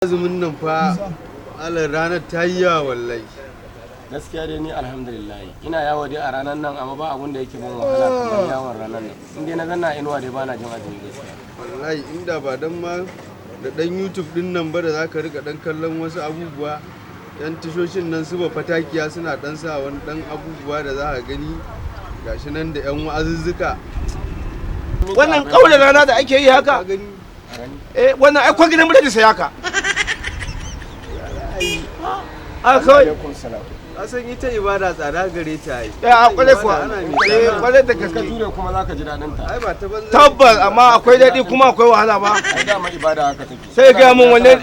Azumin nan fa Allah ranar ta yi yawa wallahi. Gaskiya dai ni alhamdulillah ina yawo dai a ranar nan amma ba abun da yake mun wahala kamar yawon ranar nan. In dai na zanna inuwa dai bana jin azumi gaskiya. Wallahi inda ba dan ma da dan YouTube din nan ba da zaka rika dan kallon wasu abubuwa yan tashoshin nan su ba fatakiya suna dan sa wani dan abubuwa da za ka gani gashi nan da yan wa'azuzzuka. Wannan kaula rana da ake yi haka wannan ai gidan biredi sai haka a kawai a san ita ibada tsada gare ta yi a kwale kuwa kwale da Ka jure kuma zaka ji dadin ta. ai ba ta banza tabbas amma akwai daɗi kuma akwai wahala ba Ai da ma ibada haka take. sai ga mun wanne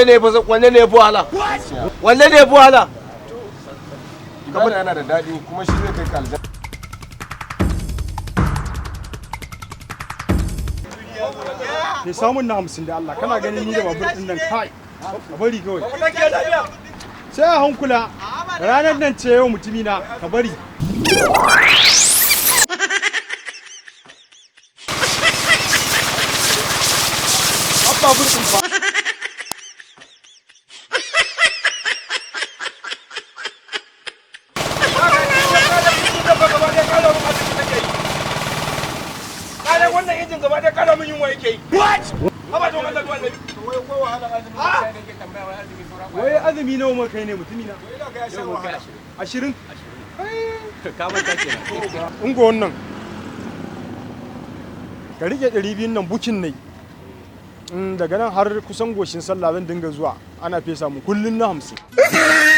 ne ya fi wahala wanne ne ya fi wahala Ibada yana da daɗi kuma shi zai kai ka aljanna. Ke samun na 50 da Allah kana ganin ni da babur din nan kai ka bari kawai sai a hankula ranar nan ce yau mutumi na ka bari babur din fa wannan injin gaba da kala mun yunwa yake yi what haba don Allah duwan nabi Wai ko wahala azumi sai nake tambaya wai azumi saura ba. wai azumi nawa mun kai ne mutumi na Ina ga ya shan wahala. 20 Ka manta kenan. ungo wannan ka rike 200 nan bukin ne daga nan har kusan goshin sallah zan dinga zuwa ana fesa mu kullun na 50